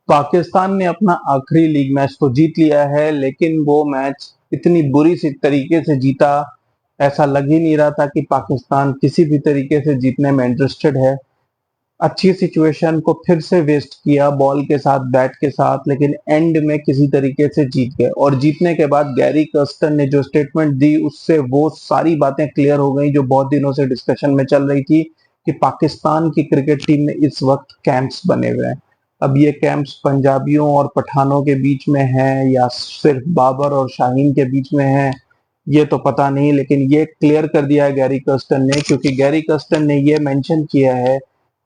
पाकिस्तान ने अपना आखिरी लीग मैच तो जीत लिया है, लेकिन वो मैच इतनी बुरी सी तरीके से जीता, ऐसा लग ही नहीं रहा था कि पाकिस्तान किसी भी तरीके से जीतने में इंटरेस्टेड है। अच्छी सिचुएशन को फिर से वेस्ट किया बॉल के साथ, बैट के साथ, लेकिन एंड में किसी तरीके से जीत गए। और जीतने के बाद गैरी कर्स्टन ने जो स्टेटमेंट दी, उससे वो सारी बातें क्लियर हो गई जो बहुत दिनों से डिस्कशन में चल रही थी कि पाकिस्तान की क्रिकेट टीम में इस वक्त कैंप्स बने हुए हैं। अब ये कैंप्स पंजाबियों और पठानों के बीच में है या सिर्फ बाबर और शाहीन के बीच में है, ये तो पता नहीं, लेकिन ये क्लियर कर दिया है गैरी कर्स्टन ने, क्योंकि गैरी कर्स्टन ने ये मेंशन किया है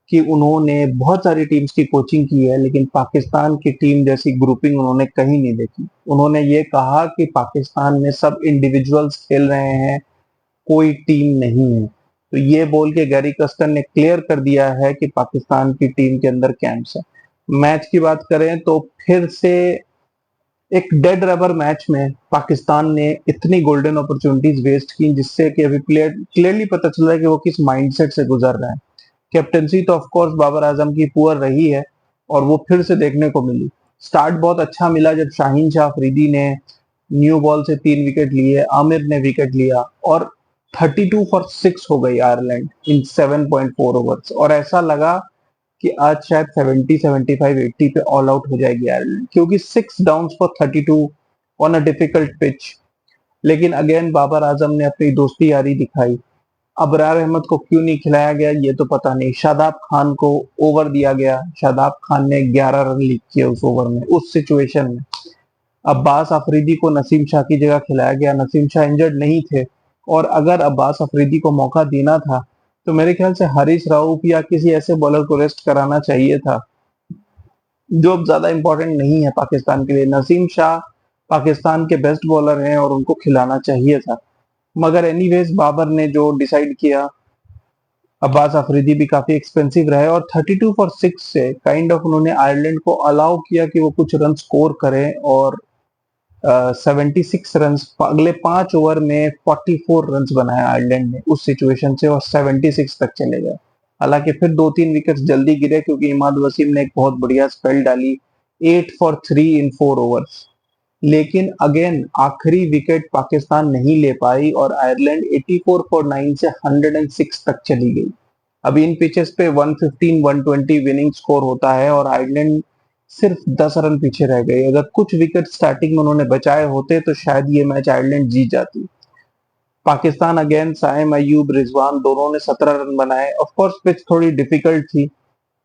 कि उन्होंने बहुत सारी टीम्स की कोचिंग की है, लेकिन पाकिस्तान की टीम जैसी ग्रुपिंग उन्होंने कहीं नहीं देखी। उन्होंने ये कहा कि पाकिस्तान में सब इंडिविजुअल्स खेल रहे हैं, कोई टीम नहीं है। तो ये बोल के गैरी कस्टन ने क्लियर कर दिया है कि पाकिस्तान की टीम के अंदर कैंप्स है। मैच की बात करें तो फिर से एक डेड रबर मैच में पाकिस्तान ने इतनी गोल्डन अपॉर्चुनिटीज वेस्ट की, जिससे कि अभी प्लेयर क्लियरली पता चल रहा है कि वो किस माइंडसेट से गुजर रहे हैं। कैप्टनसी तो ऑफ कोर्स बाबर आजम की पुअर रही है और वो फिर से देखने को मिली। स्टार्ट बहुत अच्छा मिला जब शाहीन शाह अफरीदी ने न्यू बॉल से 3 विकेट लिए, आमिर ने विकेट लिया और 32 फॉर 6 हो गई आयरलैंड इन 7.4 ओवर्स। और ऐसा लगा कि आज शायद 70, 75, 80 पे ऑल आउट हो जाएगी आयरलैंड, क्योंकि 6 down for 32 on a difficult pitch. लेकिन अगेन बाबर आजम ने अपनी दोस्ती यारी दिखाई। अबरार अहमद को क्यों नहीं खिलाया गया ये तो पता नहीं। शादाब खान को ओवर दिया गया, शादाब खान ने 11 रन लीक किए उस ओवर में, उस सिचुएशन में। अब्बास अफरीदी को नसीम शाह की जगह खिलाया गया, नसीम शाह इंजर्ड नहीं थे। और अगर अब्बास अफरीदी को मौका देना था तो मेरे ख्याल से हारिस राऊफ या किसी ऐसे बॉलर को रेस्ट कराना चाहिए था, जो अब ज्यादा इंपॉर्टेंट नहीं है पाकिस्तान के लिए। नसीम शाह पाकिस्तान के बेस्ट बॉलर हैं और उनको खिलाना चाहिए था। मगर एनीवेज बाबर ने जो डिसाइड किया, अब्बास अफरीदी भी काफी एक्सपेंसिव रहे और 32 फॉर 6 से काइंड ऑफ उन्होंने आयरलैंड को अलाउ किया कि वो कुछ रन स्कोर करें। और 76 रन अगले 5 ओवर में 44 रन बनाया आयरलैंड ने उस सिचुएशन से और 76 तक चले गए। हालांकि फिर 2-3 विकेट्स जल्दी गिरे क्योंकि इमाद वसीम ने एक बहुत बढ़िया स्पेल डाली, 8 फॉर 3 इन 4 ओवर्स। लेकिन अगेन आखिरी विकेट पाकिस्तान नहीं ले पाई और आयरलैंड 84 फॉर 9 से 106 तक चली गई। अब इन पिचेस पे 115 120 विनिंग स्कोर होता है और आयरलैंड सिर्फ 10 रन पीछे रह गई। अगर कुछ विकेट स्टार्टिंग में उन्होंने बचाए होते तो शायद ये मैच आयरलैंड जीत जाती। पाकिस्तान अगेन साइम अयूब रिजवान दोनों ने 17 रन बनाए। ऑफ कोर्स पिच थोड़ी डिफिकल्ट थी,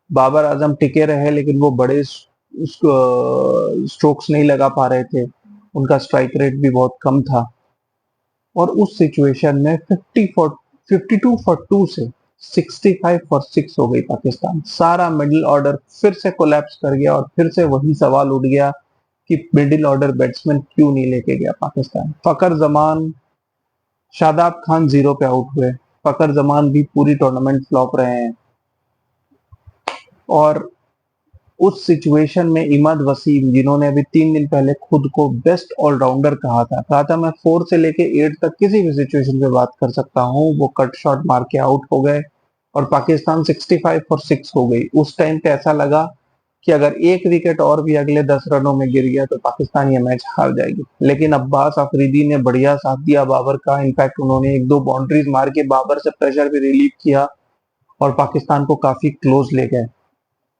बाबर आजम टिके रहे लेकिन वो बड़े स्ट्रोक्स नहीं लगा पा रहे थे, उनका स्ट्राइक रेट भी बहुत कम था। और उस सिचुएशन में 52 फॉर 2 से 65 फॉर 6 हो गई पाकिस्तान। सारा मिडिल ऑर्डर फिर से कोलैप्स कर गया और फिर से वही सवाल उठ गया कि मिडिल ऑर्डर बैट्समैन क्यों नहीं लेके गया पाकिस्तान। फकर जमान, शादाब खान 0 पे आउट हुए, फकर जमान भी पूरी टूर्नामेंट फ्लॉप रहे हैं। और उस सिचुएशन में इमाद वसीम, जिन्होंने अभी 3 दिन पहले खुद को बेस्ट ऑलराउंडर कहा था मैं 4 से लेके 8 तक किसी भी सिचुएशन पे बात कर सकता हूँ, वो कट शॉट मार के आउट हो गए और पाकिस्तान 65 फॉर 6 हो गई। उस टाइम पे ऐसा लगा कि अगर एक विकेट और भी अगले 10 रनों में गिर गया तो पाकिस्तान ये मैच हार जाएगी। लेकिन अब्बास अफरीदी ने बढ़िया साथ दिया बाबर का, इनफैक्ट उन्होंने 1-2 बाउंड्रीज मार के बाबर से प्रेशर भी रिलीव किया और पाकिस्तान को काफी क्लोज ले गए।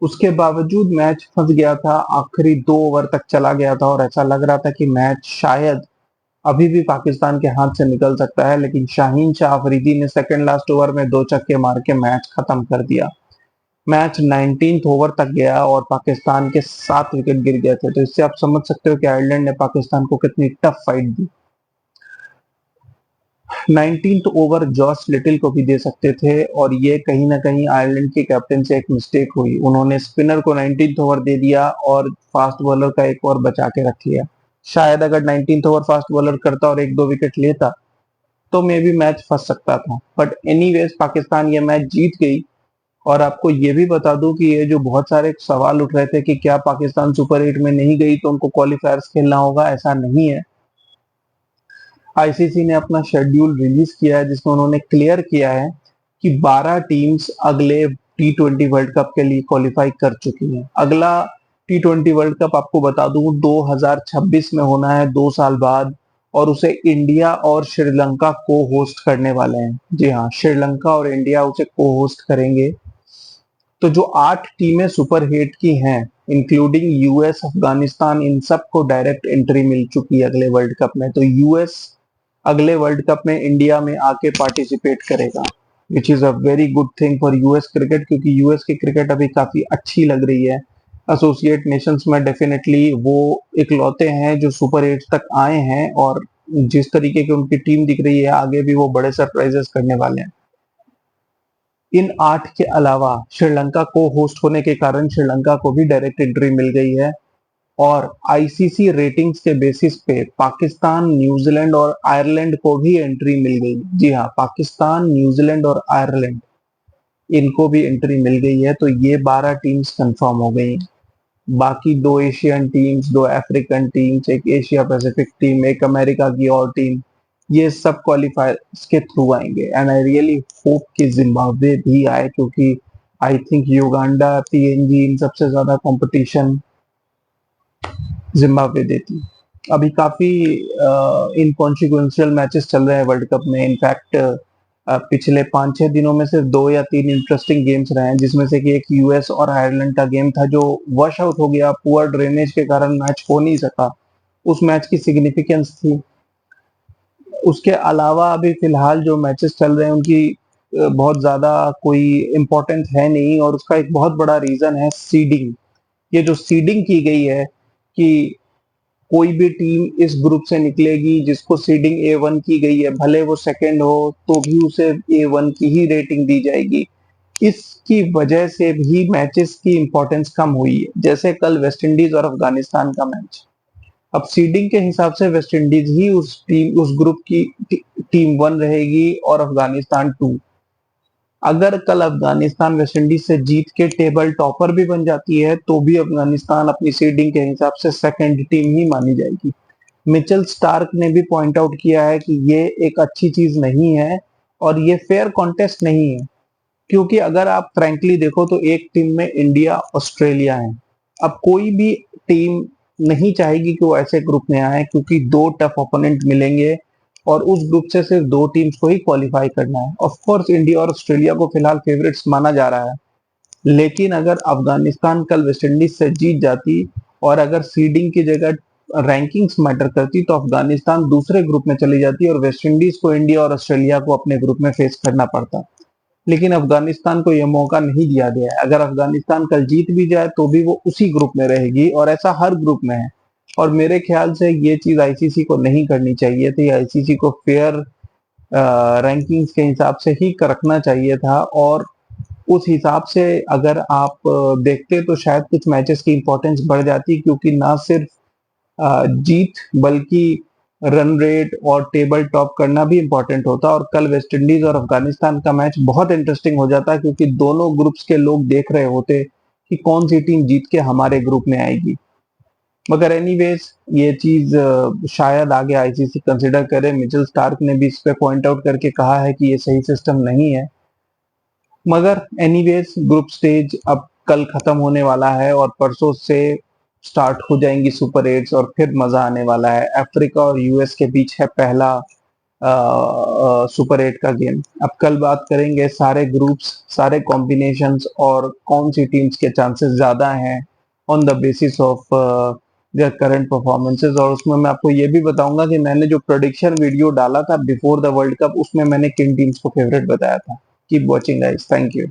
उसके बावजूद मैच फंस गया था, आखिरी 2 ओवर तक चला गया था और ऐसा लग रहा था कि मैच शायद अभी भी पाकिस्तान के हाथ से निकल सकता है। लेकिन शाहीन शाह अफरीदी ने सेकंड लास्ट ओवर में 2 छक्के मार के मैच खत्म कर दिया। मैच 19th ओवर तक गया और पाकिस्तान के 7 विकेट गिर गए थे। तो इससे आप समझ सकते हो कि आयरलैंड ने पाकिस्तान को कितनी टफ फाइट दी। 19th ओवर जॉस लिटिल को भी दे सकते थे और ये कहीं ना कहीं आयरलैंड के कैप्टन से एक मिस्टेक हुई। उन्होंने स्पिनर को 19th ओवर दे दिया और फास्ट बॉलर का एक और बचा के रख लिया। शायद अगर 19th ओवर फास्ट बॉलर करता और 1-2 विकेट लेता तो मे भी मैच फंस सकता था। बट एनीवेज पाकिस्तान ये मैच जीत गई। और आपको ये भी बता दूं कि ये जो बहुत सारे सवाल उठ रहे थे कि क्या पाकिस्तान सुपर 8 में नहीं गई तो उनको क्वालिफायर्स खेलना होगा, ऐसा नहीं है। आईसीसी ने अपना शेड्यूल रिलीज किया है जिसमें उन्होंने क्लियर किया है कि 12 टीम्स अगले T20 वर्ल्ड कप के लिए क्वालिफाई कर चुकी हैं। अगला T20 वर्ल्ड कप आपको बता दूं 2026 में होना है, 2 साल बाद, और उसे इंडिया और श्रीलंका को होस्ट करने वाले हैं। जी हाँ, श्रीलंका और इंडिया उसे को होस्ट करेंगे। तो जो 8 टीमें सुपर हिट की हैं, इंक्लूडिंग यूएस, अफगानिस्तान, इन सबको डायरेक्ट एंट्री मिल चुकी है अगले वर्ल्ड कप में। तो यूएस अगले वर्ल्ड कप में इंडिया में आके पार्टिसिपेट करेगा, which is a very good thing for US cricket, क्योंकि यूएस की क्रिकेट अभी काफी अच्छी लग रही है। एसोसिएट नेशंस में डेफिनेटली वो इकलौते हैं जो सुपर एट तक आए हैं, और जिस तरीके की उनकी टीम दिख रही है, आगे भी वो बड़े सरप्राइजेस करने वाले हैं। इन 8 के अलावा श्रीलंका को होस्ट होने के कारण श्रीलंका को भी डायरेक्ट एंट्री मिल गई है, और आईसीसी रेटिंग्स के बेसिस पे पाकिस्तान, न्यूजीलैंड और आयरलैंड को भी एंट्री मिल गई। जी हाँ, पाकिस्तान, न्यूजीलैंड और आयरलैंड, इनको भी एंट्री मिल गई है। तो ये 12 टीम्स कंफर्म हो गई। बाकी 2 एशियन टीम्स, 2 अफ्रीकन टीम्स, एक एशिया पैसिफिक टीम, एक अमेरिका की और टीम, ये सब क्वालिफायर्स के थ्रू आएंगे। एंड आई रियली होप कि जिम्बाब्वे भी आए, क्योंकि आई थिंक युगांडा, पीएनजी, इन सबसे ज्यादा कंपटीशन जिम्बाब्वे देती। अभी काफी इनकॉन्सिक्वेंशियल मैचेस चल रहे हैं वर्ल्ड कप में। इनफैक्ट पिछले 5-6 दिनों में सिर्फ 2 या 3 इंटरेस्टिंग गेम्स रहे हैं, जिसमें से कि एक यूएस और आयरलैंड का गेम था जो वॉश आउट हो गया, पुअर ड्रेनेज के कारण मैच हो नहीं सका। उस मैच की सिग्निफिकेंस थी। उसके अलावा अभी फिलहाल जो मैचेस चल रहे हैं उनकी बहुत ज्यादा कोई इम्पोर्टेंस है नहीं, और उसका एक बहुत बड़ा रीजन है सीडिंग। ये जो सीडिंग की गई है कि कोई भी टीम इस ग्रुप से निकलेगी जिसको सीडिंग A1 की गई है, भले वो सेकंड हो तो भी उसे A1 की ही रेटिंग दी जाएगी। इसकी वजह से भी मैचेस की इंपॉर्टेंस कम हुई है। जैसे कल वेस्ट इंडीज और अफगानिस्तान का मैच, अब सीडिंग के हिसाब से वेस्ट इंडीज ही उस ग्रुप की टीम 1 रहेगी और अफगानिस्तान 2। अगर कल अफगानिस्तान वेस्ट इंडीज से जीत के टेबल टॉपर भी बन जाती है, तो भी अफगानिस्तान अपनी सीडिंग के हिसाब से सेकंड टीम ही मानी जाएगी। मिचेल स्टार्क ने भी पॉइंट आउट किया है कि ये एक अच्छी चीज नहीं है और ये फेयर कॉन्टेस्ट नहीं है, क्योंकि अगर आप फ्रैंकली देखो तो एक टीम में इंडिया, ऑस्ट्रेलिया है। अब कोई भी टीम नहीं चाहेगी कि वो ऐसे ग्रुप में आए, क्योंकि 2 टफ ओपोनेंट मिलेंगे और उस ग्रुप से सिर्फ 2 टीम्स को ही क्वालिफाई करना है। ऑफ कोर्स इंडिया और ऑस्ट्रेलिया को फिलहाल फेवरेट्स माना जा रहा है, लेकिन अगर अफगानिस्तान कल वेस्ट इंडीज से जीत जाती और अगर सीडिंग की जगह रैंकिंग्स मैटर करती, तो अफगानिस्तान दूसरे ग्रुप में चली जाती और वेस्ट इंडीज को इंडिया और ऑस्ट्रेलिया को अपने ग्रुप में फेस करना पड़ता। लेकिन अफगानिस्तान को यह मौका नहीं दिया गया है। अगर अफगानिस्तान कल जीत भी जाए तो भी वो उसी ग्रुप में रहेगी, और ऐसा हर ग्रुप में है। और मेरे ख्याल से ये चीज आईसीसी को नहीं करनी चाहिए थी। आईसीसी को फेयर रैंकिंग्स के हिसाब से ही रखना चाहिए था, और उस हिसाब से अगर आप देखते तो शायद कुछ मैचेस की इंपॉर्टेंस बढ़ जाती, क्योंकि ना सिर्फ जीत बल्कि रन रेट और टेबल टॉप करना भी इंपॉर्टेंट होता। और कल वेस्ट इंडीज और अफगानिस्तान का मैच बहुत इंटरेस्टिंग हो जाता, क्योंकि दोनों ग्रुप्स के लोग देख रहे होते कि कौन सी टीम जीत के हमारे ग्रुप में आएगी। मगर एनीवेज ये चीज शायद आगे आईसीसी कंसिडर करे। मिचेल स्टार्क ने भी इस पे पॉइंट आउट करके कहा है कि ये सही सिस्टम नहीं है। मगर एनीवेज ग्रुप स्टेज अब कल खत्म होने वाला है और परसों से स्टार्ट हो जाएंगी सुपर एट्स, और फिर मजा आने वाला है। अफ्रीका और यूएस के बीच है पहला सुपर एट का गेम। अब कल बात करेंगे सारे ग्रुप्स, सारे कॉम्बिनेशंस और कौन सी टीम्स के चांसेस ज्यादा हैं on the basis of their current performances. और उसमें मैं आपको ये भी बताऊंगा कि मैंने जो प्रोडिक्शन वीडियो डाला था बिफोर द वर्ल्ड कप, उसमें मैंने किन टीम्स को फेवरेट बताया था। Keep watching guys, thank you.